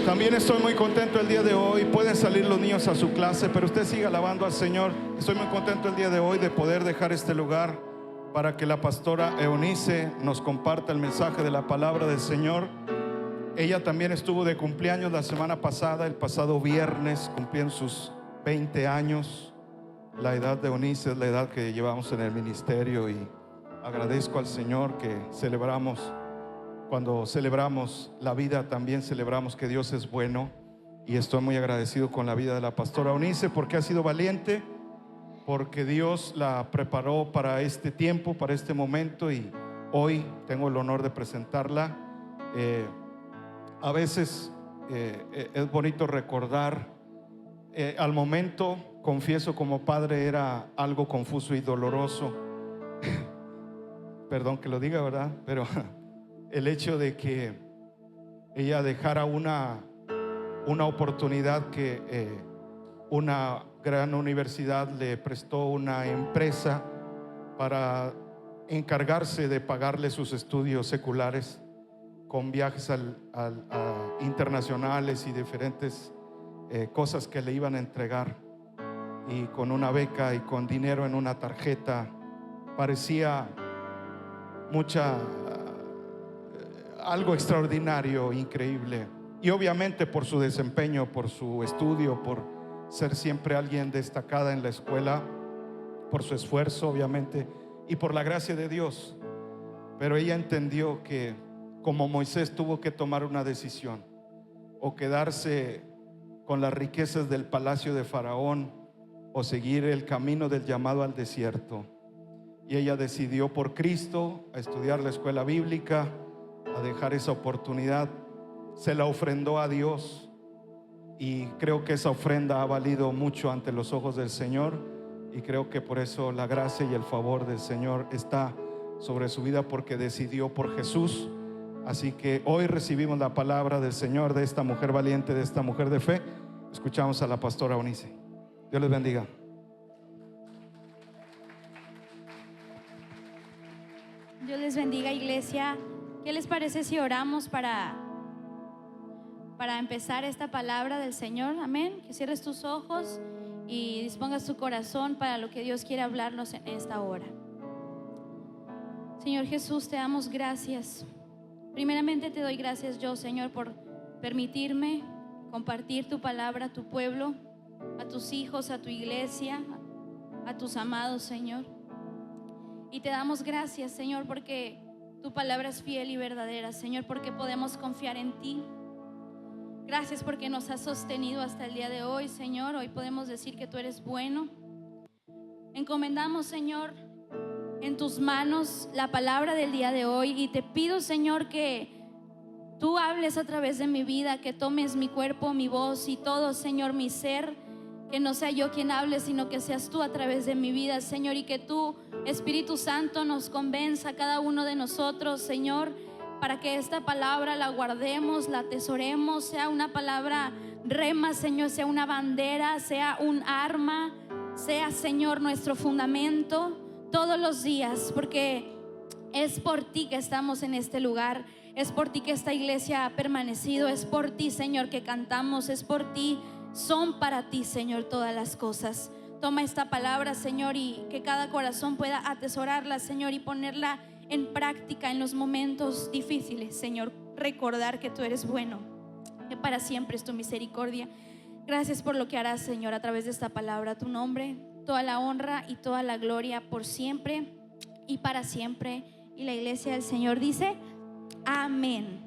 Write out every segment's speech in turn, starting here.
También estoy muy contento el día de hoy. Pueden salir los niños a su clase, pero usted siga alabando al Señor. Estoy muy contento el día de hoy de poder dejar este lugar para que la pastora Eunice nos comparta el mensaje de la palabra del Señor. Ella también estuvo de cumpleaños la semana pasada, el pasado viernes, cumplieron sus 20 años. La edad de Eunice es la edad que llevamos en el ministerio, y agradezco al Señor que cuando celebramos la vida, también celebramos que Dios es bueno. Y estoy muy agradecido con la vida de la pastora Eunice, porque ha sido valiente, porque Dios la preparó para este tiempo, para este momento, y hoy tengo el honor de presentarla. A veces es bonito recordar. Al momento, confieso, como padre era algo confuso y doloroso. Perdón que lo diga, ¿verdad? Pero el hecho de que ella dejara una oportunidad que una gran universidad le prestó una empresa para encargarse de pagarle sus estudios seculares, con viajes internacionales y diferentes cosas que le iban a entregar, y con una beca y con dinero en una tarjeta. Parecía algo extraordinario, increíble. Y obviamente por su desempeño, por su estudio, por ser siempre alguien destacada en la escuela, por su esfuerzo obviamente, y por la gracia de Dios. Pero ella entendió que, como Moisés, tuvo que tomar una decisión: o quedarse con las riquezas del palacio de Faraón, o seguir el camino del llamado al desierto. Y ella decidió por Cristo a estudiar la escuela bíblica, a dejar esa oportunidad. Se la ofrendó a Dios, y creo que esa ofrenda ha valido mucho ante los ojos del Señor, y creo que por eso la gracia y el favor del Señor está sobre su vida, porque decidió por Jesús. Así que hoy recibimos la palabra del Señor, de esta mujer valiente, de esta mujer de fe. Escuchamos a la pastora Eunice. Dios les bendiga. Dios les bendiga, iglesia. ¿Qué les parece si oramos para empezar esta palabra del Señor? Amén. Que cierres tus ojos y dispongas tu corazón para lo que Dios quiere hablarnos en esta hora. Señor Jesús, te damos gracias. Primeramente te doy gracias yo, Señor, por permitirme compartir tu palabra a tu pueblo, a tus hijos, a tu iglesia, a tus amados, Señor. Y te damos gracias, Señor, porque tu palabra es fiel y verdadera, Señor, porque podemos confiar en ti. Gracias porque nos has sostenido hasta el día de hoy, Señor. Hoy podemos decir que tú eres bueno. Encomendamos, Señor, en tus manos la palabra del día de hoy, y te pido, Señor, que tú hables a través de mi vida, que tomes mi cuerpo, mi voz y todo, Señor, mi ser, que no sea yo quien hable, sino que seas tú a través de mi vida, Señor, y que tú, Espíritu Santo, nos convenza a cada uno de nosotros, Señor, para que esta palabra la guardemos, la atesoremos, sea una palabra rema, Señor, sea una bandera, sea un arma, sea, Señor, nuestro fundamento todos los días, porque es por ti que estamos en este lugar, es por ti que esta iglesia ha permanecido, es por ti, Señor, que cantamos, es por ti, son para ti, Señor, todas las cosas. Toma esta palabra, Señor, y que cada corazón pueda atesorarla, Señor, y ponerla en práctica en los momentos difíciles, Señor. Recordar que tú eres bueno, que para siempre es tu misericordia. Gracias por lo que harás, Señor, a través de esta palabra. A tu nombre, toda la honra y toda la gloria por siempre y para siempre. Y la iglesia del Señor dice: amén.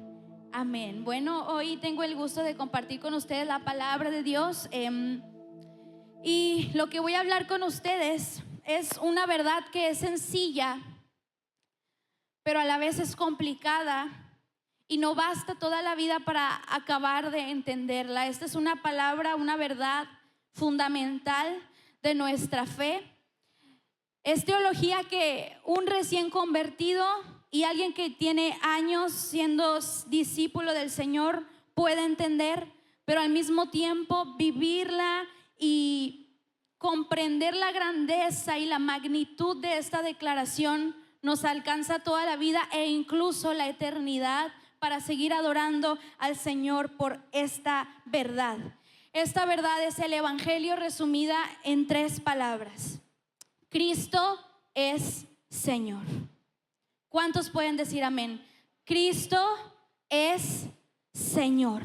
Amén. Bueno, hoy tengo el gusto de compartir con ustedes la palabra de Dios, y lo que voy a hablar con ustedes es una verdad que es sencilla, pero a la vez es complicada, y no basta toda la vida para acabar de entenderla. Esta es una palabra, una verdad fundamental de nuestra fe. Es teología que un recién convertido y alguien que tiene años siendo discípulo del Señor puede entender, pero al mismo tiempo vivirla y comprender la grandeza y la magnitud de esta declaración nos alcanza toda la vida e incluso la eternidad para seguir adorando al Señor por esta verdad. Esta verdad es el Evangelio resumida en 3 palabras. Cristo es Señor. ¿Cuántos pueden decir amén? Cristo es Señor.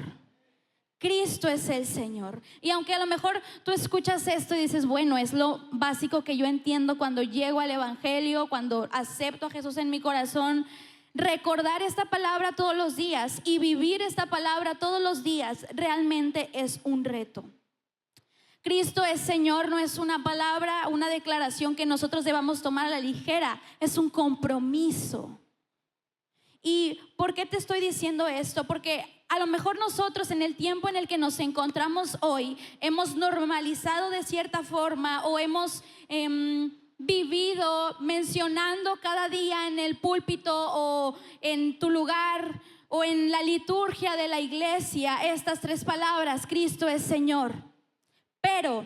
Cristo es el Señor. Y aunque a lo mejor tú escuchas esto y dices, bueno, es lo básico que yo entiendo cuando llego al Evangelio, cuando acepto a Jesús en mi corazón, recordar esta palabra todos los días y vivir esta palabra todos los días realmente es un reto. Cristo es Señor no es una palabra, una declaración que nosotros debamos tomar a la ligera, es un compromiso. ¿Y por qué te estoy diciendo esto? Porque a lo mejor nosotros en el tiempo en el que nos encontramos hoy hemos normalizado de cierta forma o hemos vivido mencionando cada día en el púlpito o en tu lugar o en la liturgia de la iglesia estas 3 palabras: Cristo es Señor. Pero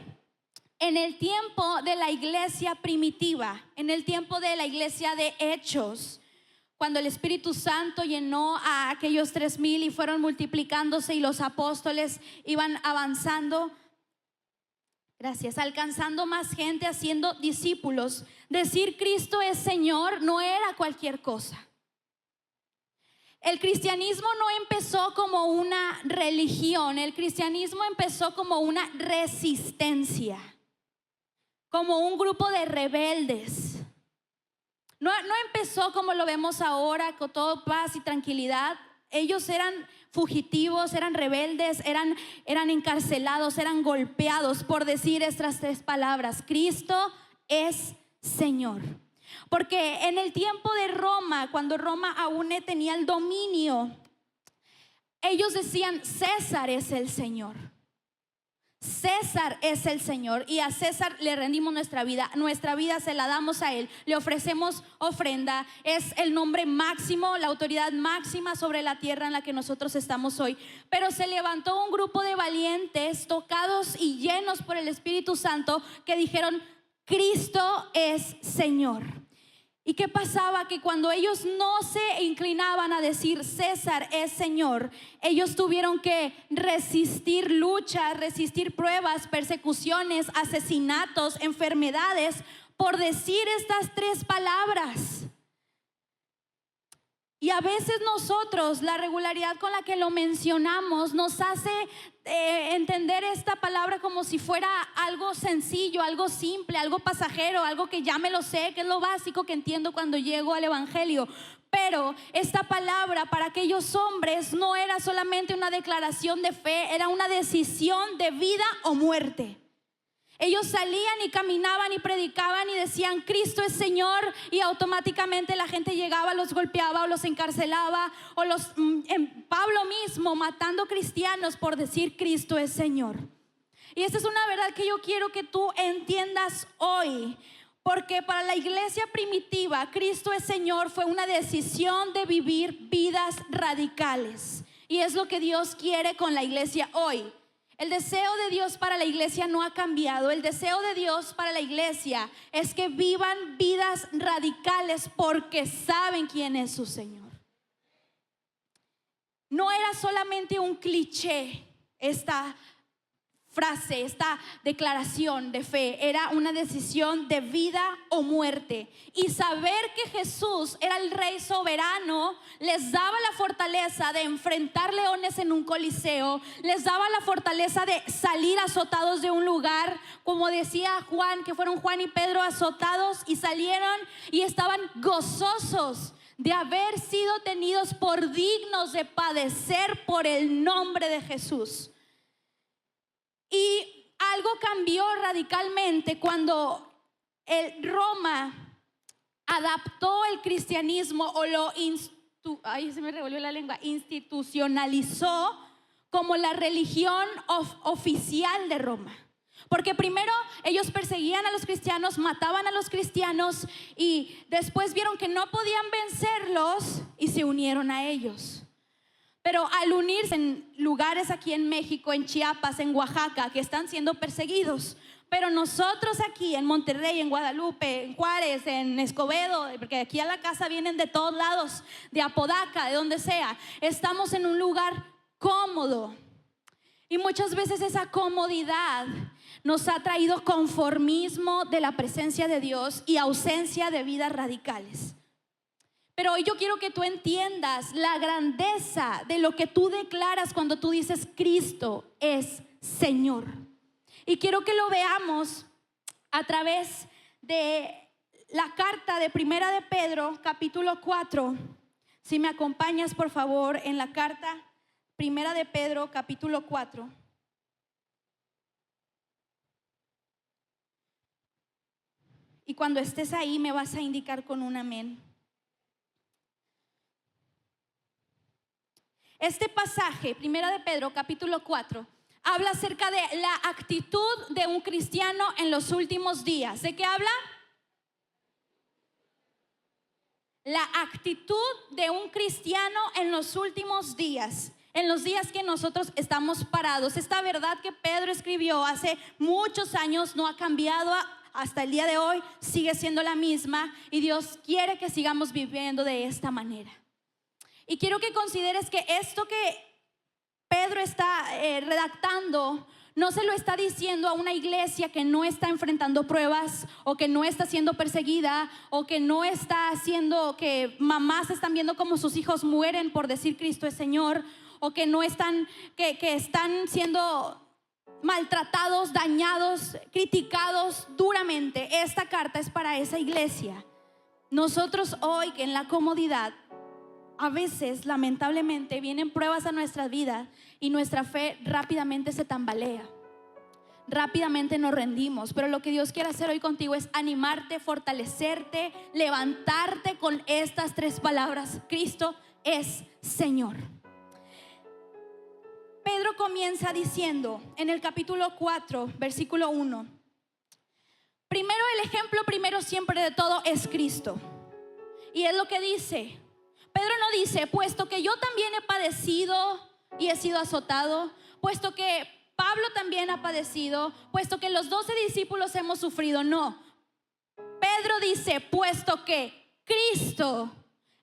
en el tiempo de la iglesia primitiva, en el tiempo de la iglesia de Hechos, cuando el Espíritu Santo llenó a aquellos 3,000 y fueron multiplicándose y los apóstoles iban avanzando, alcanzando más gente, haciendo discípulos, decir Cristo es Señor no era cualquier cosa. El cristianismo no empezó como una religión, el cristianismo empezó como una resistencia, como un grupo de rebeldes. No empezó como lo vemos ahora, con todo paz y tranquilidad. Ellos eran fugitivos, eran rebeldes, eran encarcelados, eran golpeados por decir estas 3 palabras: Cristo es Señor. Porque en el tiempo de Roma, cuando Roma aún tenía el dominio, ellos decían César es el Señor. César es el Señor y a César le rendimos nuestra vida se la damos a él, le ofrecemos ofrenda, es el nombre máximo, la autoridad máxima sobre la tierra en la que nosotros estamos hoy. Pero se levantó un grupo de valientes, tocados y llenos por el Espíritu Santo, que dijeron Cristo es Señor. ¿Y qué pasaba? Que cuando ellos no se inclinaban a decir César es Señor, ellos tuvieron que resistir luchas, resistir pruebas, persecuciones, asesinatos, enfermedades por decir estas 3 palabras. Y a veces nosotros, la regularidad con la que lo mencionamos nos hace entender esta palabra como si fuera algo sencillo, algo simple, algo pasajero, algo que ya me lo sé, que es lo básico que entiendo cuando llego al Evangelio. Pero esta palabra para aquellos hombres no era solamente una declaración de fe, era una decisión de vida o muerte. Ellos salían y caminaban y predicaban y decían Cristo es Señor, y automáticamente la gente llegaba, los golpeaba o los encarcelaba, o Pablo mismo matando cristianos por decir Cristo es Señor. Y esta es una verdad que yo quiero que tú entiendas hoy, porque para la iglesia primitiva Cristo es Señor fue una decisión de vivir vidas radicales, y es lo que Dios quiere con la iglesia hoy. El deseo de Dios para la iglesia no ha cambiado. El deseo de Dios para la iglesia es que vivan vidas radicales porque saben quién es su Señor. No era solamente un cliché esta frase, esta declaración de fe, era una decisión de vida o muerte. Y saber que Jesús era el Rey soberano les daba la fortaleza de enfrentar leones en un coliseo, les daba la fortaleza de salir azotados de un lugar, como decía Juan, que fueron Juan y Pedro azotados y salieron y estaban gozosos de haber sido tenidos por dignos de padecer por el nombre de Jesús. Y algo cambió radicalmente cuando Roma adaptó el cristianismo o lo institucionalizó como la religión oficial de Roma. Porque primero ellos perseguían a los cristianos, mataban a los cristianos, y después vieron que no podían vencerlos y se unieron a ellos. Pero al unirse en lugares aquí en México, en Chiapas, en Oaxaca, que están siendo perseguidos Pero nosotros aquí en Monterrey, en Guadalupe, en Juárez, en Escobedo, porque aquí a la casa vienen de todos lados, de Apodaca, de donde sea, estamos en un lugar cómodo. Y muchas veces esa comodidad nos ha traído conformismo de la presencia de Dios y ausencia de vidas radicales. Pero hoy yo quiero que tú entiendas la grandeza de lo que tú declaras cuando tú dices Cristo es Señor. Y quiero que lo veamos a través de la carta de Primera de Pedro, capítulo 4. Si me acompañas, por favor, en la carta Primera de Pedro, capítulo 4. Y cuando estés ahí me vas a indicar con un amén. Este pasaje, Primera de Pedro, capítulo 4, habla acerca de la actitud de un cristiano en los últimos días. ¿De qué habla? La actitud de un cristiano en los últimos días, en los días que nosotros estamos parados. Esta verdad que Pedro escribió hace muchos años no ha cambiado hasta el día de hoy, sigue siendo la misma, y Dios quiere que sigamos viviendo de esta manera. Y quiero que consideres que esto que Pedro está redactando no se lo está diciendo a una iglesia que no está enfrentando pruebas, o que no está siendo perseguida, o que no está haciendo que mamás están viendo como sus hijos mueren por decir Cristo es Señor, o que no están, que están siendo maltratados, dañados, criticados duramente. Esta carta es para esa iglesia. Nosotros hoy, que en la comodidad, a veces lamentablemente vienen pruebas a nuestra vida y nuestra fe rápidamente se tambalea, rápidamente nos rendimos. Pero lo que Dios quiere hacer hoy contigo es animarte, fortalecerte, levantarte con estas tres palabras: Cristo es Señor. Pedro comienza diciendo en el capítulo 4, versículo 1: primero, el ejemplo primero siempre de todo es Cristo. Y es lo que dice. Pedro no dice, puesto que yo también he padecido y he sido azotado, puesto que Pablo también ha padecido, puesto que los 12 discípulos hemos sufrido. No, Pedro dice, puesto que Cristo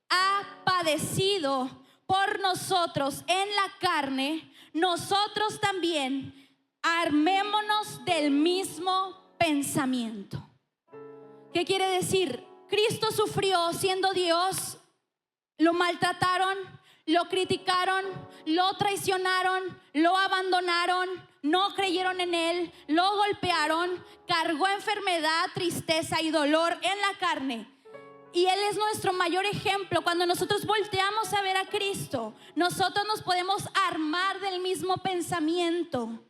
ha padecido por nosotros en la carne, nosotros también armémonos del mismo pensamiento. ¿Qué quiere decir? Cristo sufrió siendo Dios. Lo maltrataron, lo criticaron, lo traicionaron, lo abandonaron, no creyeron en Él, lo golpearon, cargó enfermedad, tristeza y dolor en la carne. Y Él es nuestro mayor ejemplo. Cuando nosotros volteamos a ver a Cristo, nosotros nos podemos armar del mismo pensamiento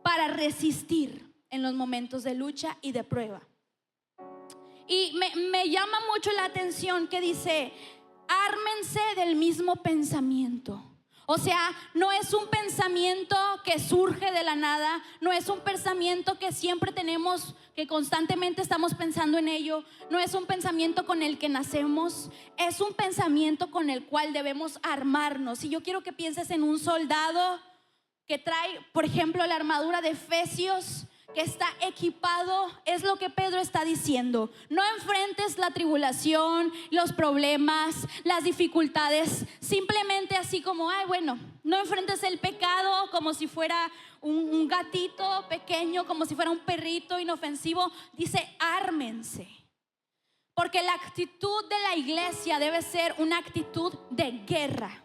para resistir en los momentos de lucha y de prueba. Y me llama mucho la atención que dice, ármense del mismo pensamiento. O sea, no es un pensamiento que surge de la nada, no es un pensamiento que siempre tenemos, que constantemente estamos pensando en ello, no es un pensamiento con el que nacemos, es un pensamiento con el cual debemos armarnos. Y yo quiero que pienses en un soldado que trae, por ejemplo, la armadura de Efesios, que está equipado. Es lo que Pedro está diciendo. No enfrentes la tribulación, los problemas, las dificultades simplemente así como, ay, bueno, no enfrentes el pecado como si fuera un gatito pequeño, como si fuera un perrito inofensivo. Dice, ármense. Porque la actitud de la iglesia debe ser una actitud de guerra,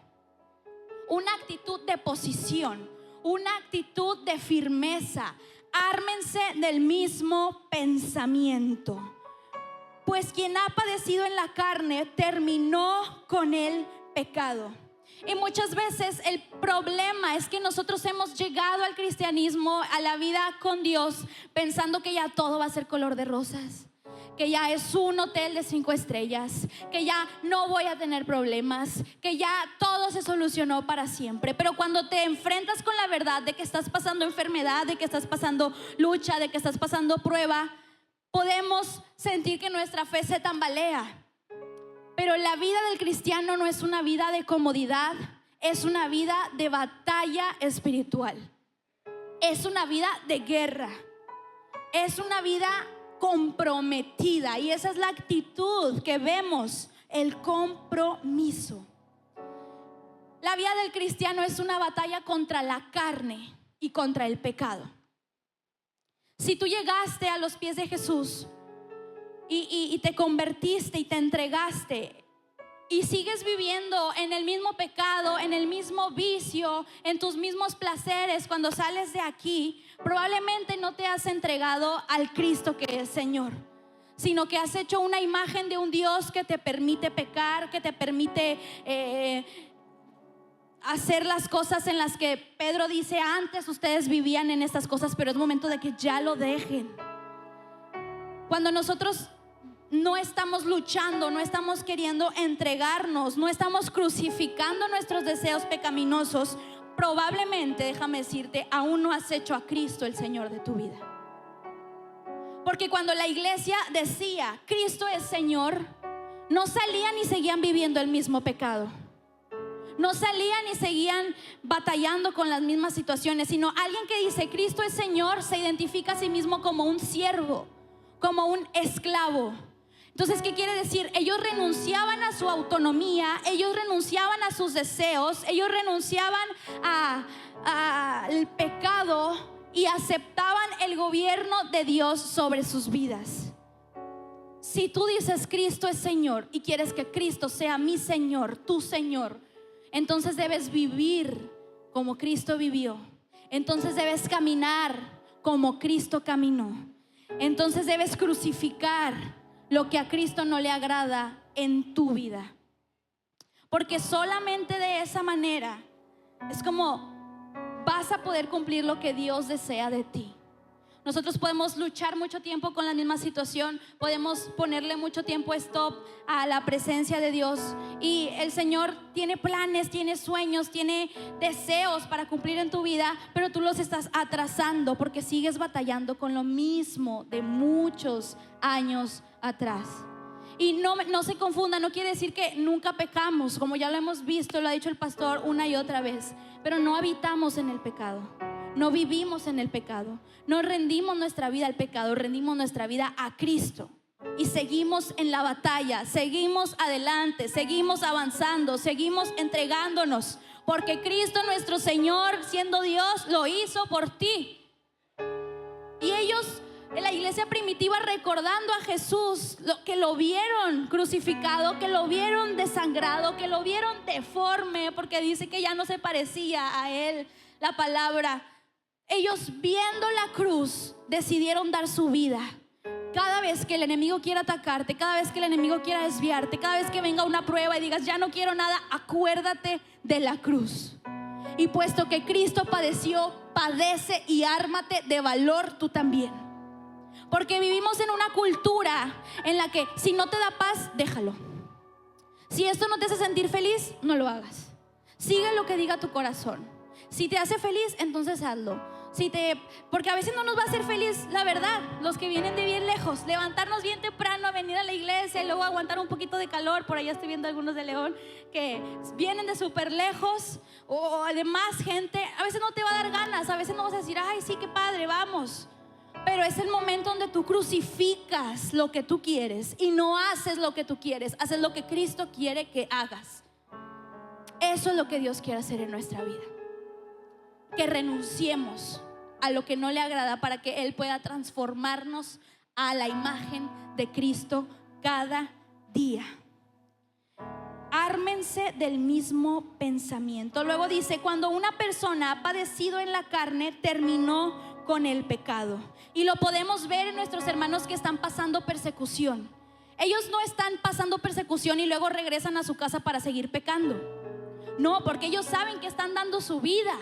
una actitud de posición, una actitud de firmeza. Ármense del mismo pensamiento, pues quien ha padecido en la carne terminó con el pecado. Y muchas veces el problema es que nosotros hemos llegado al cristianismo, a la vida con Dios, pensando que ya todo va a ser color de rosas, que ya es un hotel de 5 estrellas, que ya no voy a tener problemas, que ya todo se solucionó para siempre. Pero cuando te enfrentas con la verdad de que estás pasando enfermedad, de que estás pasando lucha, de que estás pasando prueba, podemos sentir que nuestra fe se tambalea. Pero la vida del cristiano no es una vida de comodidad, es una vida de batalla espiritual, es una vida de guerra. es una vida comprometida, y esa es la actitud que vemos, el compromiso. La vida del cristiano es una batalla contra la carne y contra el pecado. Si tú llegaste a los pies de Jesús y te convertiste y te entregaste, y sigues viviendo en el mismo pecado, en el mismo vicio, en tus mismos placeres, cuando sales de aquí, probablemente no te has entregado al Cristo que es Señor, sino que has hecho una imagen de un Dios que te permite pecar, que te permite hacer las cosas en las que Pedro dice: antes ustedes vivían en estas cosas, pero es momento de que ya lo dejen. Cuando nosotros no estamos luchando, no estamos queriendo entregarnos, no estamos crucificando nuestros deseos pecaminosos, probablemente, déjame decirte, aún no has hecho a Cristo el Señor de tu vida. Porque cuando la iglesia decía Cristo es Señor, no salían y seguían viviendo el mismo pecado, no salían y seguían batallando con las mismas situaciones, sino alguien que dice Cristo es Señor se identifica a sí mismo como un siervo, como un esclavo. Entonces, ¿qué quiere decir? Ellos renunciaban a su autonomía, ellos renunciaban a sus deseos, ellos renunciaban al pecado y aceptaban el gobierno de Dios sobre sus vidas. Si tú dices Cristo es Señor y quieres que Cristo sea mi Señor, tu Señor, entonces debes vivir como Cristo vivió. Entonces debes caminar como Cristo caminó. Entonces debes crucificar lo que a Cristo no le agrada en tu vida, porque solamente de esa manera es como vas a poder cumplir lo que Dios desea de ti. Nosotros podemos luchar mucho tiempo con la misma situación, podemos ponerle mucho tiempo stop a la presencia de Dios, y el Señor tiene planes, tiene sueños, tiene deseos para cumplir en tu vida, pero tú los estás atrasando porque sigues batallando con lo mismo de muchos años atrás. Y no se confunda, no quiere decir que nunca pecamos, como ya lo hemos visto, lo ha dicho el pastor una y otra vez, pero no habitamos en el pecado, no vivimos en el pecado, no rendimos nuestra vida al pecado, rendimos nuestra vida a Cristo y seguimos en la batalla, seguimos adelante, seguimos avanzando, seguimos entregándonos, porque Cristo nuestro Señor, siendo Dios, lo hizo por ti. Y ellos en la iglesia primitiva, recordando a Jesús, que lo vieron crucificado, que lo vieron desangrado, que lo vieron deforme, porque dice que ya no se parecía a él la palabra. Ellos, viendo la cruz, decidieron dar su vida. Cada vez que el enemigo quiera atacarte, cada vez que el enemigo quiera desviarte, cada vez que venga una prueba y digas ya no quiero nada, acuérdate de la cruz. Y puesto que Cristo padeció, padece y ármate de valor tú también. Porque vivimos en una cultura en la que si no te da paz, déjalo. Si esto no te hace sentir feliz, no lo hagas. Sigue lo que diga tu corazón. Si te hace feliz, entonces hazlo. Porque a veces no nos va a hacer feliz, la verdad, los que vienen de bien lejos, levantarnos bien temprano a venir a la iglesia y luego aguantar un poquito de calor. Por allá estoy viendo algunos de León que vienen de súper lejos, o además gente, a veces no te va a dar ganas, a veces no vas a decir ay sí, qué padre, vamos. Pero es el momento donde tú crucificas lo que tú quieres y no haces lo que tú quieres, haces lo que Cristo quiere que hagas. Eso es lo que Dios quiere hacer en nuestra vida, que renunciemos a lo que no le agrada para que Él pueda transformarnos a la imagen de Cristo cada día. Ármense del mismo pensamiento. Luego dice, cuando una persona ha padecido en la carne, terminó con el pecado. Y lo podemos ver en nuestros hermanos que están pasando persecución. Ellos no están pasando persecución y luego regresan a su casa para seguir pecando. No, porque ellos saben que están dando su vida.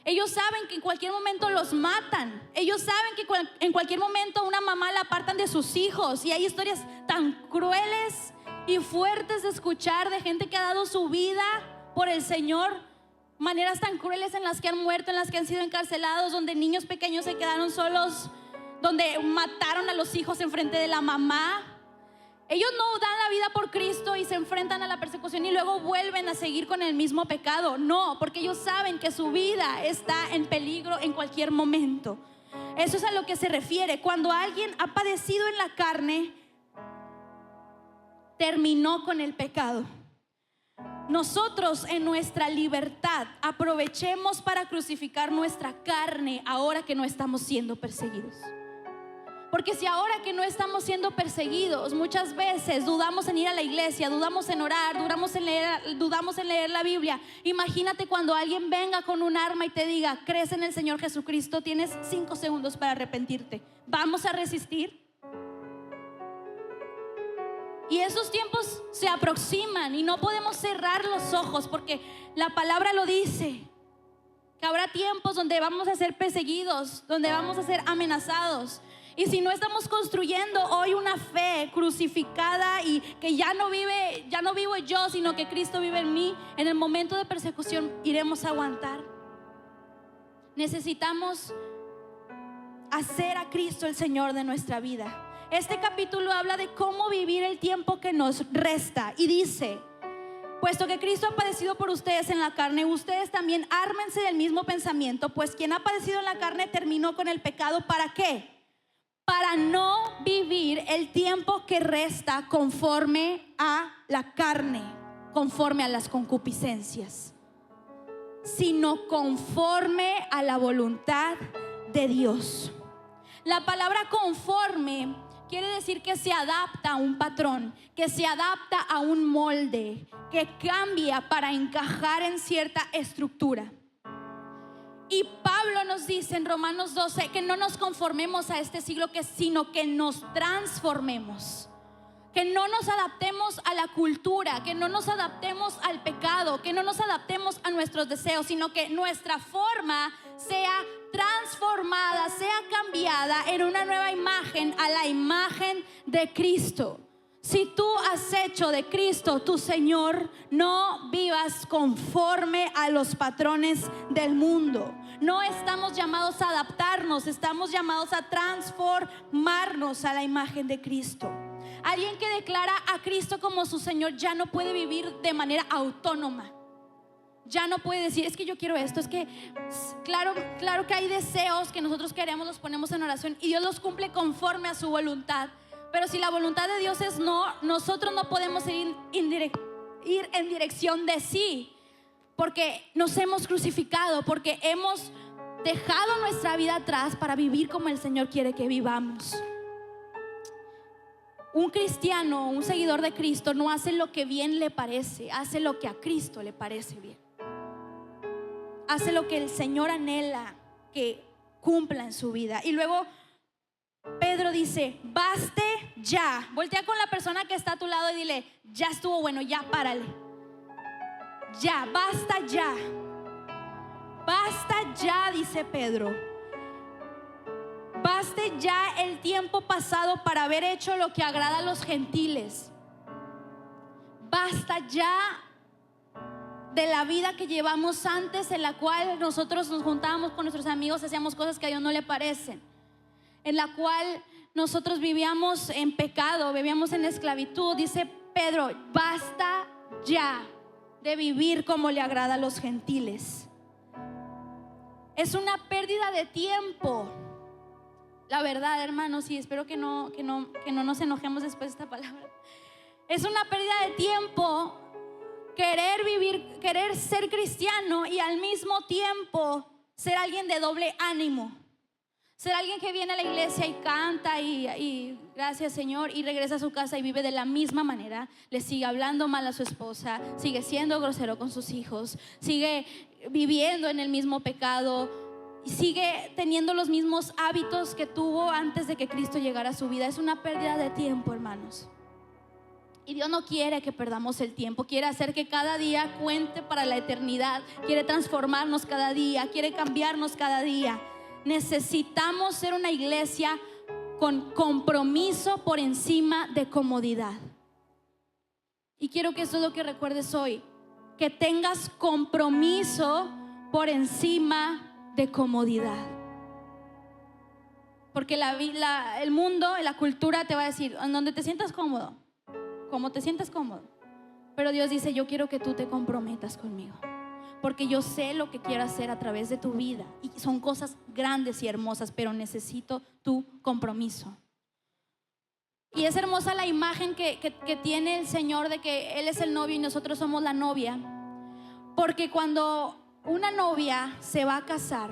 Ellos saben que en cualquier momento los matan. Ellos saben que en cualquier momento una mamá la apartan de sus hijos. Y hay historias tan crueles y fuertes de escuchar de gente que ha dado su vida por el Señor. Maneras tan crueles en las que han muerto, en las que han sido encarcelados, donde niños pequeños se quedaron solos, donde mataron a los hijos en frente de la mamá. Ellos no dan la vida por Cristo y se enfrentan a la persecución y luego vuelven a seguir con el mismo pecado. No, porque ellos saben que su vida está en peligro en cualquier momento. Eso es a lo que se refiere. Cuando alguien ha padecido en la carne, terminó con el pecado. Nosotros en nuestra libertad aprovechemos para crucificar nuestra carne ahora que no estamos siendo perseguidos. Porque si ahora que no estamos siendo perseguidos, muchas veces dudamos en ir a la iglesia, dudamos en orar, dudamos en leer la Biblia. Imagínate cuando alguien venga con un arma y te diga: crees en el Señor Jesucristo, tienes 5 segundos para arrepentirte. ¿Vamos a resistir? Y esos tiempos se aproximan y no podemos cerrar los ojos, porque la palabra lo dice, que habrá tiempos donde vamos a ser perseguidos, donde vamos a ser amenazados. Y si no estamos construyendo hoy una fe crucificada y que ya no vivo yo, sino que Cristo vive en mí, en el momento de persecución iremos a aguantar. Necesitamos hacer a Cristo el Señor de nuestra vida. Este capítulo habla de cómo vivir el tiempo que nos resta y dice: puesto que Cristo ha padecido por ustedes en la carne, ustedes también ármense del mismo pensamiento, pues quien ha padecido en la carne terminó con el pecado. ¿Para qué? Para no vivir el tiempo que resta conforme a la carne, conforme a las concupiscencias, sino conforme a la voluntad de Dios. La palabra conforme quiere decir que se adapta a un patrón, que se adapta a un molde, que cambia para encajar en cierta estructura. Y Pablo nos dice en Romanos 12 que no nos conformemos a este siglo, sino que nos transformemos. Que no nos adaptemos a la cultura, que no nos adaptemos al pecado, que no nos adaptemos a nuestros deseos, sino que nuestra forma sea transformada, sea cambiada en una nueva imagen, a la imagen de Cristo. Si tú has hecho de Cristo tu Señor, no vivas conforme a los patrones del mundo. No estamos llamados a adaptarnos, estamos llamados a transformarnos a la imagen de Cristo. Alguien que declara a Cristo como su Señor ya no puede vivir de manera autónoma. Ya no puede decir: es que yo quiero esto, es que claro que hay deseos que nosotros queremos, los ponemos en oración y Dios los cumple conforme a su voluntad. Pero si la voluntad de Dios es no, nosotros no podemos ir en dirección de sí, porque nos hemos crucificado, porque hemos dejado nuestra vida atrás para vivir como el Señor quiere que vivamos. Un cristiano, un seguidor de Cristo, no hace lo que bien le parece, hace lo que a Cristo le parece bien. Hace lo que el Señor anhela que cumpla en su vida. Y luego Pedro dice: baste ya. Voltea con la persona que está a tu lado y dile: ya estuvo bueno, ya párale. Ya, basta ya. Basta ya, dice Pedro. Baste ya el tiempo pasado para haber hecho lo que agrada a los gentiles. Basta ya de la vida que llevamos antes, en la cual nosotros nos juntábamos con nuestros amigos, hacíamos cosas que a Dios no le parecen, en la cual nosotros vivíamos en pecado, vivíamos en esclavitud. Dice Pedro: basta ya de vivir como le agrada a los gentiles. Es una pérdida de tiempo. La verdad, hermanos, y espero que no nos enojemos después de esta palabra. Es una pérdida de tiempo querer vivir, querer ser cristiano y al mismo tiempo ser alguien de doble ánimo. Ser alguien que viene a la iglesia y canta y gracias Señor, y regresa a su casa y vive de la misma manera. Le sigue hablando mal a su esposa, sigue siendo grosero con sus hijos, sigue viviendo en el mismo pecado, sigue teniendo los mismos hábitos que tuvo antes de que Cristo llegara a su vida. Es una pérdida de tiempo, hermanos. Y Dios no quiere que perdamos el tiempo. Quiere hacer que cada día cuente para la eternidad. Quiere transformarnos cada día, quiere cambiarnos cada día. Necesitamos ser una iglesia con compromiso por encima de comodidad. Y quiero que eso es lo que recuerdes hoy, que tengas compromiso por encima de comodidad. Porque el mundo, la cultura te va a decir: en donde te sientas cómodo, como te sientas cómodo. Pero Dios dice: yo quiero que tú te comprometas conmigo. porque yo sé lo que quiero hacer a través de tu vida. Y son cosas grandes y hermosas, pero necesito tu compromiso. Y es hermosa la imagen que tiene el Señor de que Él es el novio y nosotros somos la novia. Porque cuando una novia se va a casar,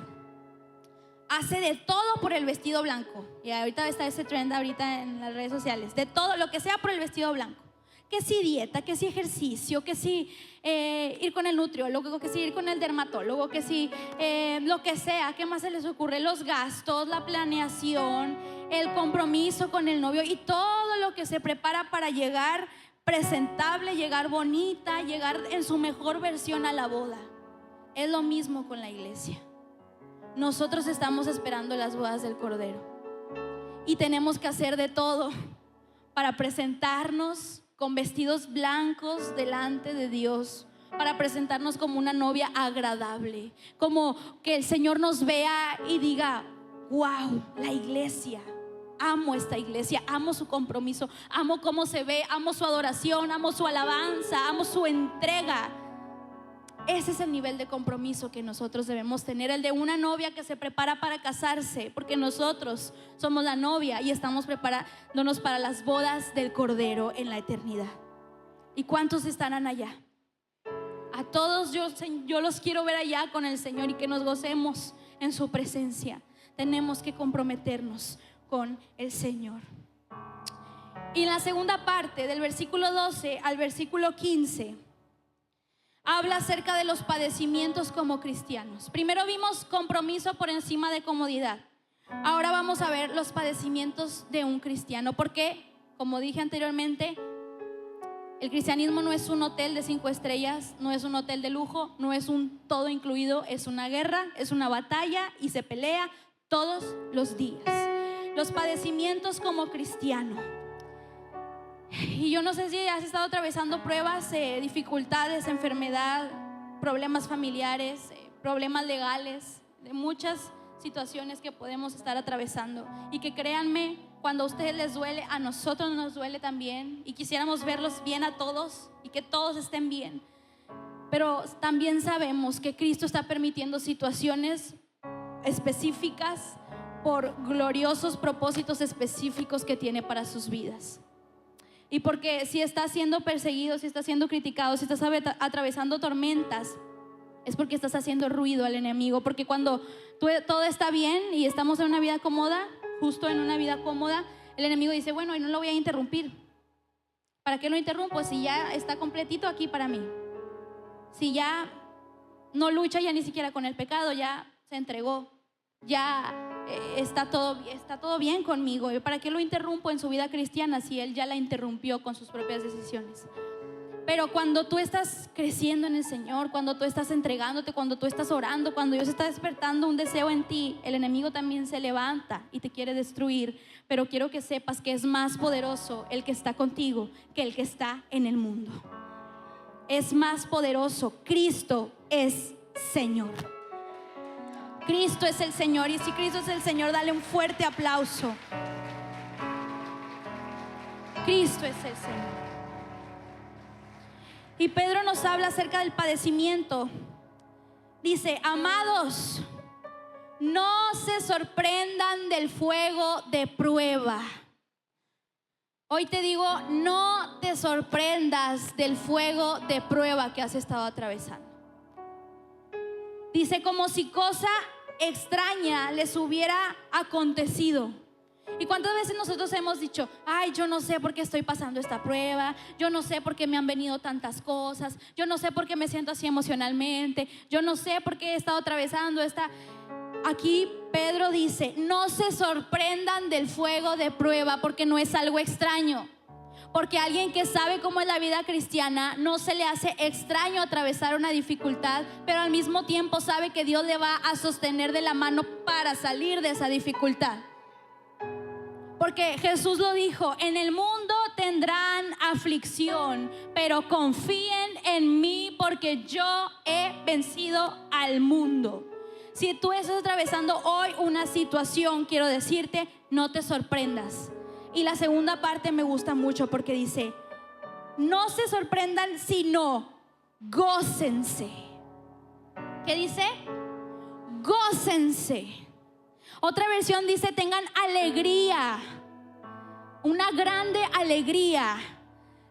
hace de todo por el vestido blanco. Y ahorita está ese trend ahorita en las redes sociales. De todo, lo que sea por el vestido blanco. Que si dieta, que si ejercicio, que si ir con el nutriólogo, que si ir con el dermatólogo, que si lo que sea. ¿Qué más se les ocurre? Los gastos, la planeación, el compromiso con el novio y todo lo que se prepara para llegar presentable, llegar bonita, llegar en su mejor versión a la boda. Es lo mismo con la iglesia. Nosotros estamos esperando las bodas del Cordero y tenemos que hacer de todo para presentarnos con vestidos blancos delante de Dios, para presentarnos como una novia agradable, como que el Señor nos vea y diga: wow, la iglesia, amo esta iglesia, amo su compromiso, amo cómo se ve, amo su adoración, amo su alabanza, amo su entrega. Ese es el nivel de compromiso que nosotros debemos tener, el de una novia que se prepara para casarse, porque nosotros somos la novia y estamos preparándonos para las bodas del Cordero en la eternidad. ¿Y cuántos estarán allá? A todos yo los quiero ver allá con el Señor y que nos gocemos en su presencia. Tenemos que comprometernos con el Señor. Y en la segunda parte, del versículo 12 al versículo 15, habla acerca de los padecimientos como cristianos. Primero vimos compromiso por encima de comodidad. Ahora vamos a ver los padecimientos de un cristiano, porque, como dije anteriormente, el cristianismo no es un hotel de 5 estrellas, no es un hotel de lujo, no es un todo incluido, es una guerra, es una batalla y se pelea todos los días. Los padecimientos como cristiano. Y yo no sé si has estado atravesando pruebas, dificultades, enfermedad, problemas familiares, problemas legales, de muchas situaciones que podemos estar atravesando. Y que créanme, cuando a ustedes les duele, a nosotros nos duele también. Y quisiéramos verlos bien a todos y que todos estén bien. Pero también sabemos que Cristo está permitiendo situaciones específicas por gloriosos propósitos específicos que tiene para sus vidas. Y porque si estás siendo perseguido, si estás siendo criticado, si estás atravesando tormentas, es porque estás haciendo ruido al enemigo. Porque cuando todo está bien y estamos en una vida cómoda, justo en una vida cómoda, el enemigo dice: bueno, y no lo voy a interrumpir. ¿Para qué lo interrumpo si ya está completito aquí para mí? Si ya no lucha ya ni siquiera con el pecado, ya se entregó, ya está todo bien conmigo. ¿Para qué lo interrumpo en su vida cristiana si él ya la interrumpió con sus propias decisiones? Pero cuando tú estás creciendo en el Señor, cuando tú estás entregándote, cuando tú estás orando, cuando Dios está despertando un deseo en ti, el enemigo también se levanta y te quiere destruir. Pero quiero que sepas que es más poderoso el que está contigo que el que está en el mundo. Es más poderoso. Cristo es Señor. Cristo es el Señor. Y si Cristo es el Señor, dale un fuerte aplauso. Cristo es el Señor. Y Pedro nos habla acerca del padecimiento. Dice: amados, no se sorprendan del fuego de prueba. Hoy te digo, no te sorprendas del fuego de prueba que has estado atravesando. Dice: como si cosa extraña les hubiera acontecido. ¿Y cuántas veces nosotros hemos dicho: ay, yo no sé por qué estoy pasando esta prueba, yo no sé por qué me han venido tantas cosas, yo no sé por qué me siento así emocionalmente, yo no sé por qué he estado atravesando esta... Aquí Pedro dice: no se sorprendan del fuego de prueba, porque no es algo extraño. Porque alguien que sabe cómo es la vida cristiana, no se le hace extraño atravesar una dificultad, pero al mismo tiempo sabe que Dios le va a sostener de la mano para salir de esa dificultad. Porque Jesús lo dijo: en el mundo tendrán aflicción, pero confíen en mí porque yo he vencido al mundo. Si tú estás atravesando hoy una situación, quiero decirte: no te sorprendas. Y la segunda parte me gusta mucho porque dice: no se sorprendan, sino gócense. ¿Qué dice? Gócense. Otra versión dice: tengan alegría, una grande alegría.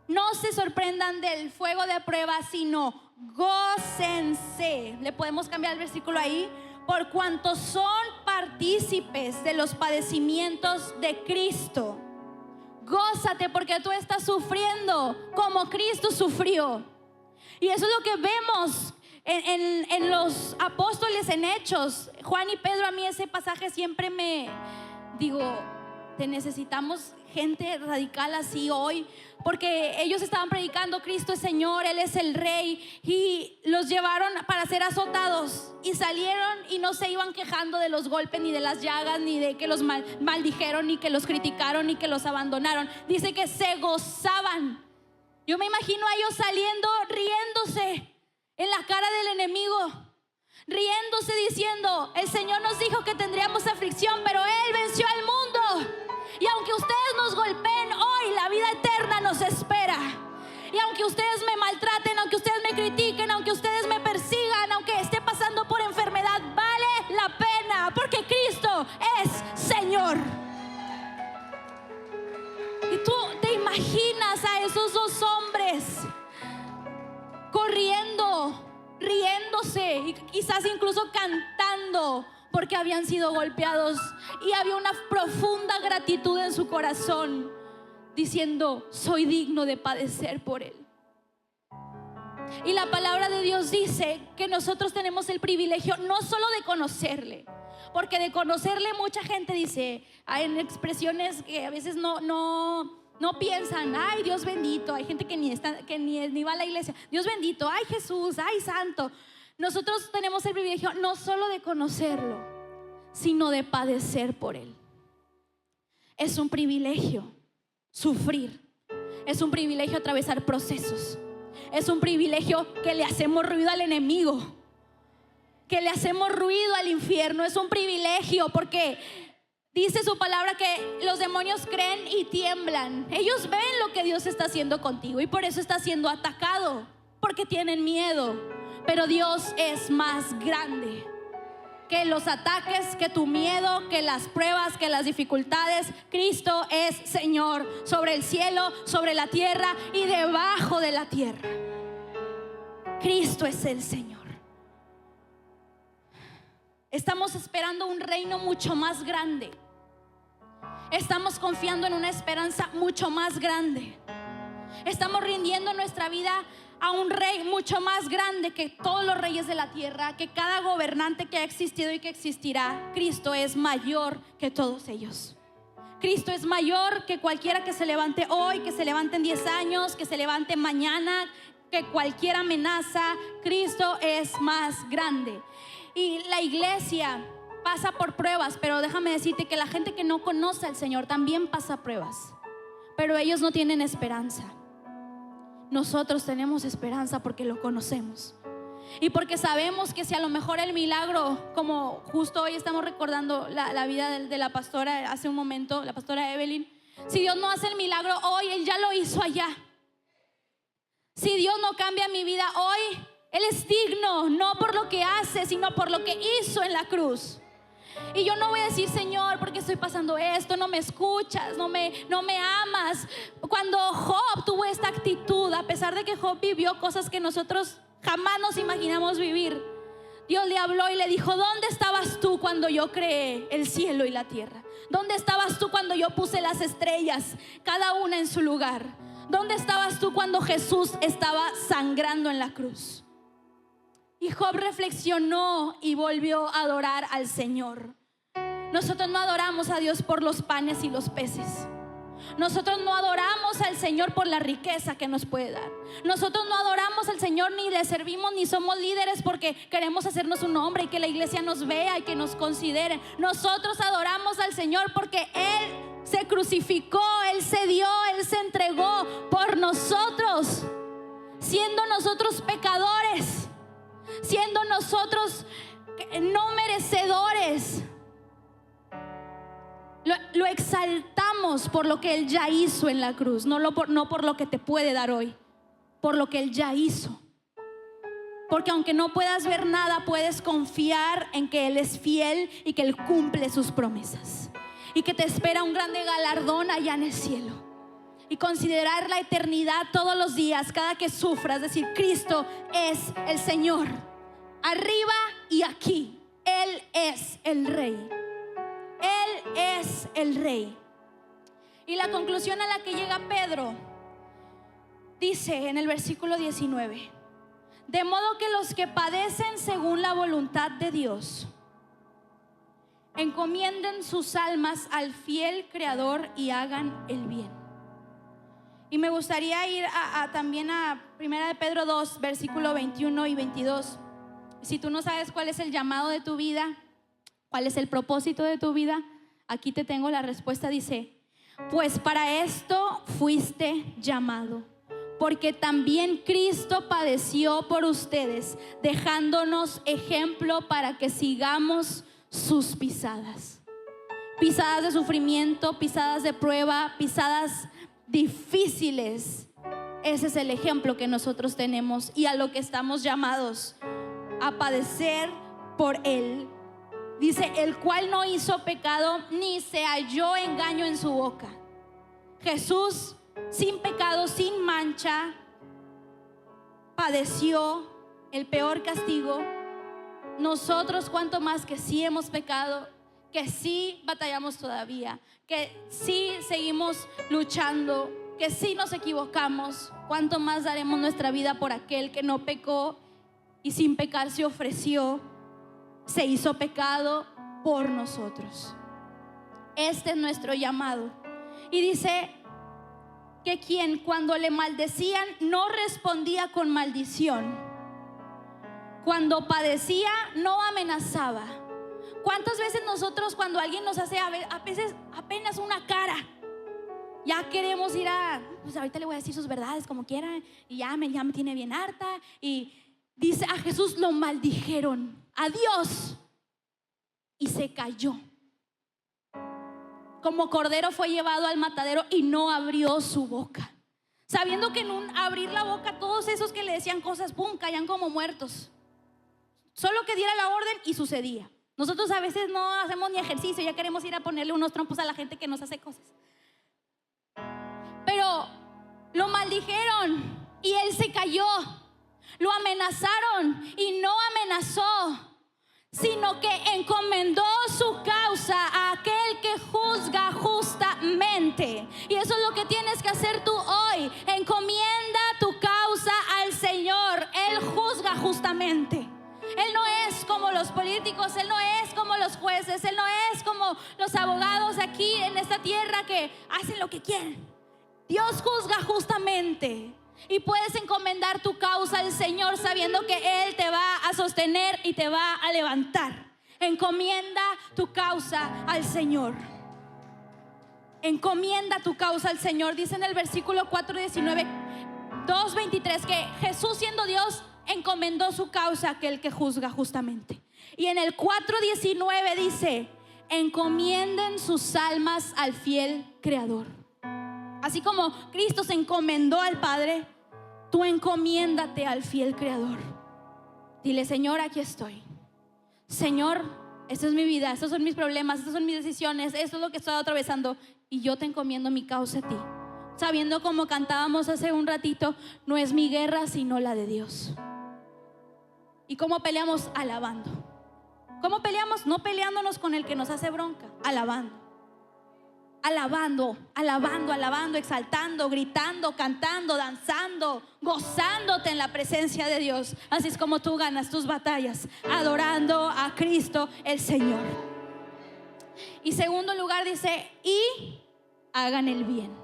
No se sorprendan del fuego de prueba, sino gócense. Le podemos cambiar el versículo ahí. Por cuanto son partícipes de los padecimientos de Cristo. Gózate porque tú estás sufriendo como Cristo sufrió. Y eso es lo que vemos en los apóstoles, en Hechos. Juan y Pedro, a mí ese pasaje siempre me digo, te necesitamos gente radical así hoy, porque ellos estaban predicando: Cristo es Señor, Él es el Rey, y los llevaron para ser azotados, y salieron y no se iban quejando de los golpes, ni de las llagas, ni de que los maldijeron, ni que los criticaron, ni que los abandonaron. Dice que se gozaban. Yo me imagino a ellos saliendo riéndose en la cara del enemigo, riéndose diciendo: el Señor nos dijo que tendríamos aflicción, pero Él venció al mundo. Y aunque ustedes nos golpeen hoy, la vida eterna nos espera. Y aunque ustedes me maltraten, aunque ustedes me critiquen, aunque ustedes me persigan, aunque esté pasando por enfermedad, vale la pena, porque Cristo es Señor. Y tú te imaginas a esos dos hombres corriendo, riéndose y quizás incluso cantando, porque habían sido golpeados, y había una profunda gratitud en su corazón, diciendo: soy digno de padecer por Él. Y la palabra de Dios dice que nosotros tenemos el privilegio no solo de conocerle, porque de conocerle mucha gente dice, hay expresiones que a veces no piensan: ay, Dios bendito. Hay gente que ni va a la iglesia. Dios bendito, ay, Jesús, ay, santo. Nosotros tenemos el privilegio no solo de conocerlo, sino de padecer por Él. Es un privilegio sufrir. Es un privilegio atravesar procesos. Es un privilegio que le hacemos ruido al enemigo, que le hacemos ruido al infierno. Es un privilegio porque dice su palabra que los demonios creen y tiemblan. Ellos ven lo que Dios está haciendo contigo y por eso está siendo atacado, porque tienen miedo. Pero Dios es más grande que los ataques, que tu miedo, que las pruebas, que las dificultades. Cristo es Señor sobre el cielo, sobre la tierra y debajo de la tierra. Cristo es el Señor. Estamos esperando un reino mucho más grande. Estamos confiando en una esperanza mucho más grande. Estamos rindiendo nuestra vida a un rey mucho más grande que todos los reyes de la tierra, que cada gobernante que ha existido y que existirá. Cristo es mayor que todos ellos. Cristo es mayor que cualquiera que se levante hoy, que se levante en 10 años, que se levante mañana, que cualquier amenaza. Cristo es más grande. Y la iglesia pasa por pruebas, pero déjame decirte que la gente que no conoce al Señor también pasa pruebas, pero ellos no tienen esperanza. Nosotros tenemos esperanza porque lo conocemos y porque sabemos que si a lo mejor el milagro, como justo hoy estamos recordando la vida de la pastora hace un momento, la pastora Evelyn, si Dios no hace el milagro hoy, Él ya lo hizo allá. Si Dios no cambia mi vida hoy, Él es digno, no por lo que hace, sino por lo que hizo en la cruz. Y yo no voy a decir: Señor, ¿por qué estoy pasando esto? No me escuchas, no me amas. Cuando Job tuvo esta actitud, a pesar de que Job vivió cosas que nosotros jamás nos imaginamos vivir, Dios le habló y le dijo: ¿dónde estabas tú cuando yo creé el cielo y la tierra? ¿Dónde estabas tú cuando yo puse las estrellas, cada una en su lugar? ¿Dónde estabas tú cuando Jesús estaba sangrando en la cruz? Y Job reflexionó y volvió a adorar al Señor. Nosotros no adoramos a Dios por los panes y los peces. Nosotros no adoramos al Señor por la riqueza que nos puede dar. Nosotros no adoramos al Señor, ni le servimos, ni somos líderes porque queremos hacernos un nombre y que la iglesia nos vea y que nos considere. Nosotros adoramos al Señor porque Él se crucificó, Él se dio, Él se entregó por nosotros, siendo nosotros pecadores, siendo nosotros no merecedores. Lo exaltamos por lo que Él ya hizo en la cruz, no por lo que te puede dar hoy, por lo que Él ya hizo. Porque aunque no puedas ver nada, puedes confiar en que Él es fiel y que Él cumple sus promesas. Y que te espera un grande galardón allá en el cielo. Y considerar la eternidad todos los días, cada que sufras, decir: Cristo es el Señor. Arriba y aquí, Él es el Rey. Él es el Rey. Y la conclusión a la que llega Pedro dice en el versículo 19: de modo que los que padecen según la voluntad de Dios encomienden sus almas al fiel Creador y hagan el bien. Y me gustaría ir también a 1 de Pedro 2, versículo 21 y 22. Si tú no sabes cuál es el llamado de tu vida, cuál es el propósito de tu vida, aquí te tengo la respuesta. Dice: pues para esto fuiste llamado, porque también Cristo padeció por ustedes, dejándonos ejemplo para que sigamos sus pisadas. Pisadas de sufrimiento, pisadas de prueba, pisadas difíciles. Ese es el ejemplo que nosotros tenemos y a lo que estamos llamados a padecer por Él. Dice: el cual no hizo pecado, ni se halló engaño en su boca. Jesús, sin pecado, sin mancha, padeció el peor castigo. Nosotros, cuanto más que sí hemos pecado, que sí batallamos todavía, que sí seguimos luchando, que sí nos equivocamos, cuánto más daremos nuestra vida por aquel que no pecó y sin pecar se ofreció, se hizo pecado por nosotros. Este es nuestro llamado. Y dice que quien cuando le maldecían no respondía con maldición, cuando padecía no amenazaba. ¿Cuántas veces nosotros, cuando alguien nos hace a veces apenas una cara, ya queremos ir pues ahorita le voy a decir sus verdades como quiera, y ya me tiene bien harta? Y dice: a Jesús lo maldijeron, a Dios, y se cayó. Como cordero fue llevado al matadero y no abrió su boca, sabiendo que en un abrir la boca, todos esos que le decían cosas, pum, caían como muertos. Solo que diera la orden y sucedía. Nosotros a veces no hacemos ni ejercicio, ya queremos ir a ponerle unos trompos a la gente que nos hace cosas. Pero lo maldijeron y él se cayó. Lo amenazaron y no amenazó, sino que encomendó su causa a aquel que juzga justamente. Y eso es lo que tienes que hacer tú hoy. Encomienda tu causa al Señor. Él juzga justamente. Él no es como los políticos, Él no es como los jueces, Él no es como los abogados aquí en esta tierra que hacen lo que quieren. Dios juzga justamente. Y puedes encomendar tu causa al Señor sabiendo que Él te va a sostener y te va a levantar. Encomienda tu causa al Señor. Encomienda tu causa al Señor. Dice en el versículo 4:19, 2:23 que Jesús, siendo Dios, encomendó su causa a aquel que juzga justamente. Y en el 4:19 dice: encomienden sus almas al fiel Creador. Así como Cristo se encomendó al Padre, tú encomiéndate al fiel Creador. Dile: Señor, aquí estoy. Señor, esta es mi vida, estos son mis problemas, estas son mis decisiones, esto es lo que estoy atravesando, y yo te encomiendo mi causa a ti, sabiendo, como cantábamos hace un ratito, no es mi guerra sino la de Dios. ¿Y cómo peleamos? Alabando. ¿Cómo peleamos? No peleándonos con el que nos hace bronca, alabando. Alabando, exaltando, gritando, cantando, danzando, gozándote en la presencia de Dios. Así es como tú ganas tus batallas, adorando a Cristo el Señor. Y segundo lugar dice: y hagan el bien.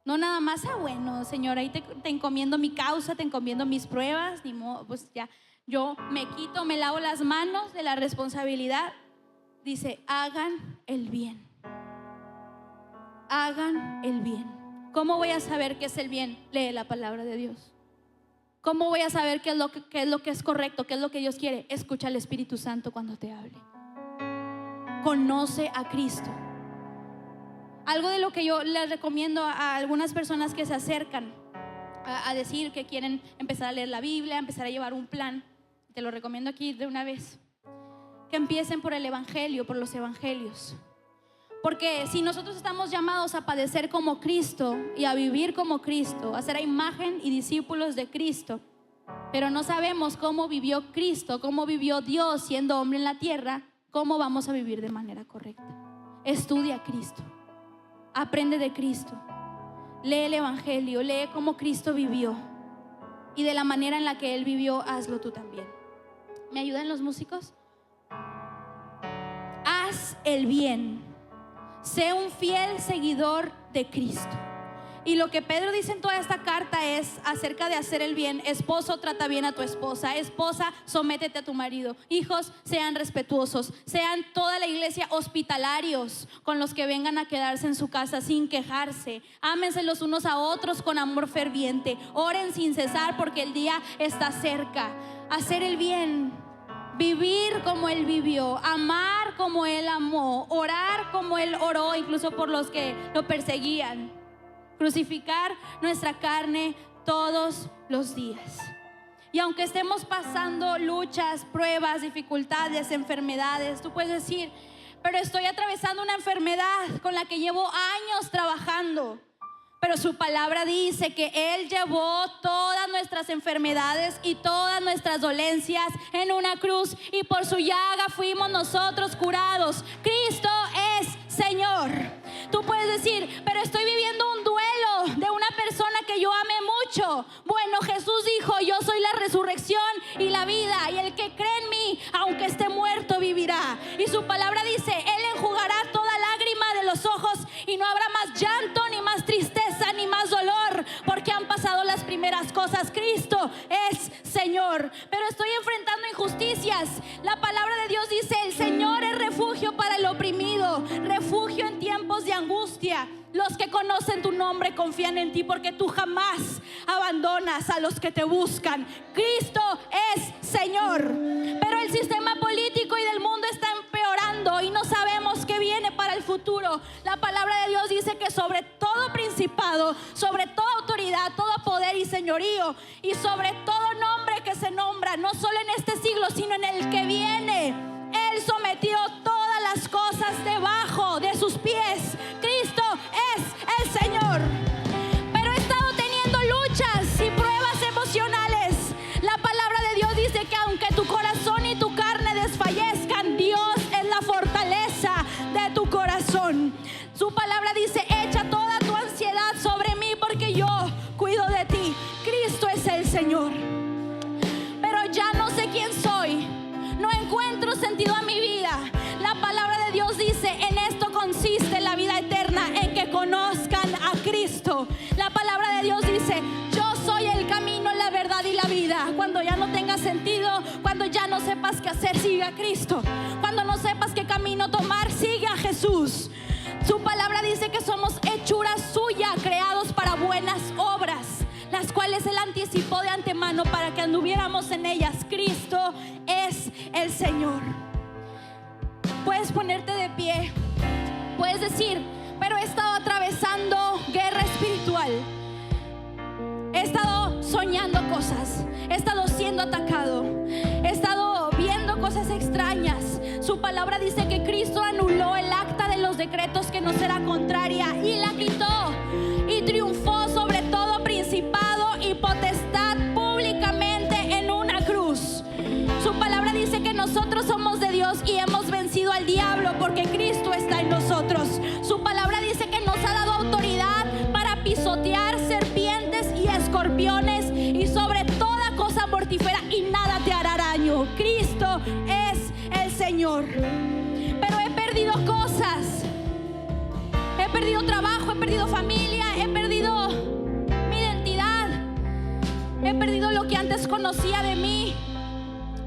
No nada más, bueno, Señor, ahí te encomiendo mi causa, te encomiendo mis pruebas, ni modo, pues ya, yo me quito, me lavo las manos de la responsabilidad. Dice: hagan el bien. Hagan el bien. ¿Cómo voy a saber qué es el bien? Lee la palabra de Dios. ¿Cómo voy a saber qué es lo que es correcto, qué es lo que Dios quiere? Escucha al Espíritu Santo cuando te hable. Conoce a Cristo. Algo de lo que yo les recomiendo a algunas personas que se acercan a decir que quieren empezar a leer la Biblia, empezar a llevar un plan, te lo recomiendo aquí de una vez, que empiecen por el Evangelio, por los Evangelios. Porque si nosotros estamos llamados a padecer como Cristo y a vivir como Cristo, a ser a imagen y discípulos de Cristo, pero no sabemos cómo vivió Cristo, cómo vivió Dios siendo hombre en la tierra, ¿cómo vamos a vivir de manera correcta? Estudia a Cristo, aprende de Cristo, lee el Evangelio, lee cómo Cristo vivió, y de la manera en la que Él vivió, hazlo tú también. ¿Me ayudan los músicos? Haz el bien, sé un fiel seguidor de Cristo. Y lo que Pedro dice en toda esta carta es acerca de hacer el bien. Esposo, trata bien a tu esposa. Esposa, sométete a tu marido. Hijos, sean respetuosos. Sean toda la iglesia hospitalarios con los que vengan a quedarse en su casa sin quejarse. Ámense los unos a otros con amor ferviente. Oren sin cesar porque el día está cerca. Hacer el bien, vivir como Él vivió, amar como Él amó, orar como Él oró, incluso por los que lo perseguían. Crucificar nuestra carne todos los días. Y aunque estemos pasando luchas, pruebas, dificultades, enfermedades, tú puedes decir, pero estoy atravesando una enfermedad con la que llevo años trabajando. Pero su palabra dice que Él llevó todas nuestras enfermedades y todas nuestras dolencias en una cruz, y por su llaga fuimos nosotros curados. Cristo es Señor. Tú puedes decir, pero estoy viviendo un duelo de una persona que yo amé mucho. Bueno, Jesús dijo, yo soy la resurrección y la vida, y el que cree en mí, aunque esté muerto, vivirá. Y su palabra dice, Él enjugará toda lágrima de los ojos, y no habrá más llanto, ni más tristeza, ni más dolor, porque han pasado las primeras cosas. Cristo es Señor. Pero estoy enfrentando injusticias. La palabra de Dios dice, el Señor es refugio para el oprimido, refugio en tiempos de angustia. Los que conocen tu nombre confían en ti, porque tú jamás abandonas a los que te buscan. Cristo es Señor. Pero el sistema político y del mundo está empeorando y no sabemos qué viene para el futuro. La palabra de Dios dice que sobre todo principado, sobre toda autoridad, todo poder y señorío, y sobre todo nombre que se nombra, no solo en este siglo, sino en el que viene, Él sometió todas las cosas debajo de sus pies. Cristo es el Señor. Pero he estado teniendo luchas y pruebas emocionales. La palabra de Dios dice que aunque tu corazón y tu carne desfallezcan, Dios es la fortaleza de tu corazón. Su palabra dice, echa toda tu ansiedad sobre mí, porque yo cuido de ti. Cristo es el Señor. Pero ya no sé quién soy, no encuentro sentido a mi vida. La palabra de Dios dice, en esto consiste la vida eterna, en que conozcan a Cristo. La palabra de Dios dice, yo soy el camino, la verdad y la vida. Cuando ya no tenga sentido, cuando ya no sepas qué hacer, sigue a Cristo. Cuando no sepas qué camino tomar, sigue a Jesús. Su palabra dice que somos hechura suya, creados para buenas obras, las cuales Él anticipó de antemano para que anduviéramos en ellas. Cristo es el Señor. Puedes ponerte de pie. Puedes decir, pero he estado atravesando guerra espiritual. He estado soñando cosas. He estado siendo atacado. He estado viendo cosas extrañas. Su palabra dice que Cristo anuló el acta de los decretos que nos era contraria y la quitó, y triunfó sobre todo principado y potestad públicamente en una cruz. Su palabra dice que nosotros somos de Dios y hemos vencido al diablo porque Cristo está en nosotros. Su palabra dice que nos ha dado autoridad para pisotear serpientes y escorpiones y sobre toda cosa mortífera, y nada te hará daño. Cristo es el Señor. Pero he perdido cosas. He perdido trabajo, he perdido familia, he perdido mi identidad, he perdido lo que antes conocía de mí.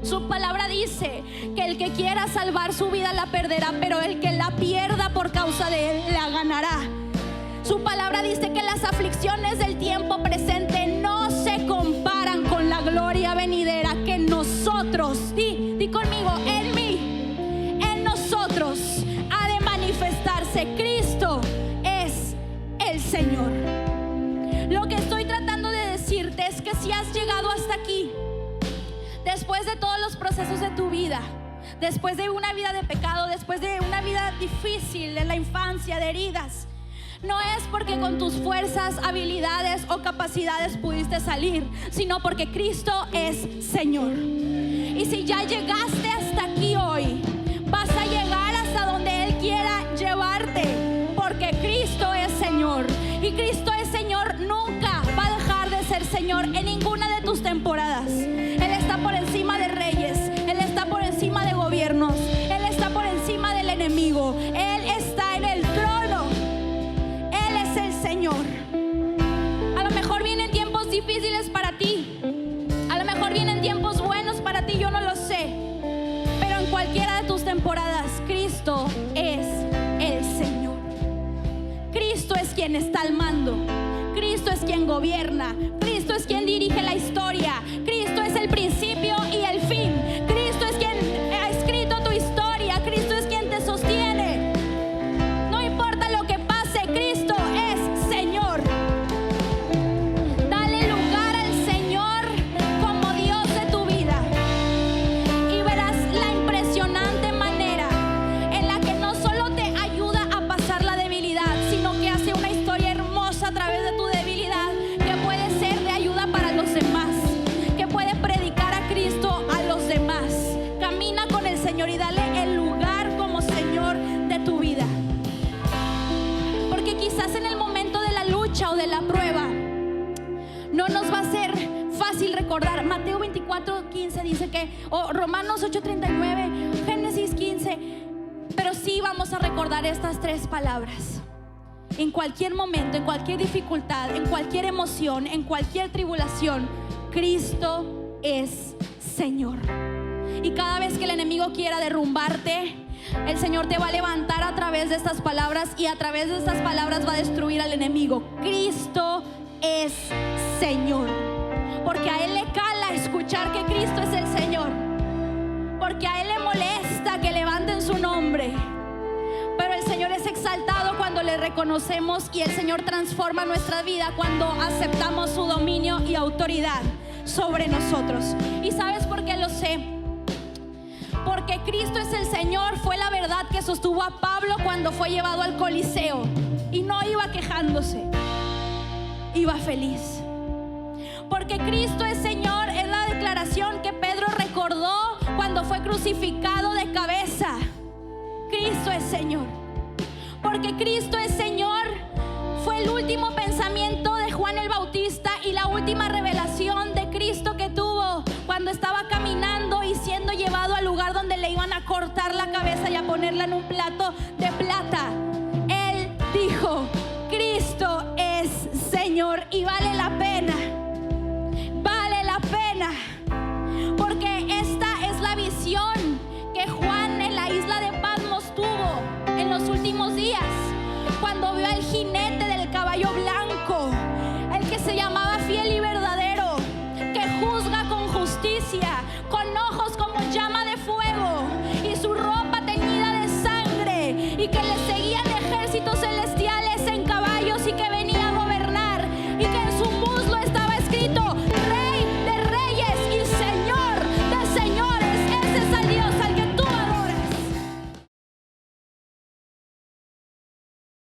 Su palabra dice que el que quiera salvar su vida la perderá, pero el que la pierda por causa de Él la ganará. Su palabra dice que las aflicciones del tiempo presente no se comparan con la gloria venidera que nosotros, di conmigo, en mí, en nosotros ha de manifestarse. Cristo es el Señor. Lo que estoy tratando de decir después de todos los procesos de tu vida, después de una vida de pecado, después de una vida difícil en la infancia, de heridas, no es porque con tus fuerzas, habilidades o capacidades pudiste salir, sino porque Cristo es Señor. Y si ya llegaste hasta aquí hoy, vas a llegar hasta donde Él quiera llevarte, porque Cristo es Señor. Y Cristo es Señor, nunca va a dejar de ser Señor en ninguna de tus temporadas. Él está por encima de reyes, Él está por encima de gobiernos, Él está por encima del enemigo, Él está en el trono, Él es el Señor. A lo mejor vienen tiempos difíciles para ti, a lo mejor vienen tiempos buenos para ti, yo no lo sé, pero en cualquiera de tus temporadas, Cristo es el Señor. Cristo es quien está al mando, Cristo es quien gobierna, Cristo es quien dirige la historia, Cristo es el principio y el fin, Cristo es quien ha escrito tu historia, Cristo es quien te sostiene. No importa lo que pase, Cristo es Señor. Dale lugar al Señor como Dios de tu vida y verás la impresionante manera en la que no solo te ayuda a pasar la debilidad, sino que hace una historia hermosa a través de tu debilidad, que puede ser de ayuda para los demás, que puede predicar a Cristo a los demás. Camina con el Señor y dale el lugar como Señor de tu vida, porque quizás en el momento de la lucha o de la prueba no nos va a ser fácil recordar. Mateo 24:15 dice que, o Romanos 8:39, Génesis 15, pero sí vamos a recordar estas tres palabras. En cualquier momento, en cualquier dificultad, en cualquier emoción, en cualquier tribulación, Cristo es Señor. Y cada vez que el enemigo quiera derrumbarte, el Señor te va a levantar a través de estas palabras, y a través de estas palabras va a destruir al enemigo. Cristo es Señor, porque a Él le cala escuchar que Cristo es el Señor, porque a Él le molesta que levanten su nombre. Pero el Señor es exaltado cuando le reconocemos, y el Señor transforma nuestra vida cuando aceptamos su dominio y autoridad sobre nosotros. ¿Y sabes por qué lo sé? Porque Cristo es el Señor fue la verdad que sostuvo a Pablo cuando fue llevado al Coliseo, y no iba quejándose, iba feliz. Porque Cristo es Señor es la declaración que Pedro recordó cuando fue crucificado de cabeza. Cristo es Señor. Porque Cristo es Señor fue el último pensamiento de Juan el Bautista y la última revelación de Cristo que tuvo cuando estaba caminando y siendo llevado al lugar donde le iban a cortar la cabeza y a ponerla en un plato de plata. Él dijo: Cristo es Señor, y vale la pena. Vale la pena, porque esta es la visión que Juan en la isla de Patmos tuvo en los últimos días, cuando vio al jinete del caballo blanco, el que se llamaba fiel y verdadero, que juzga con justicia, con ojos como llama de fuego y su ropa teñida de sangre, y que le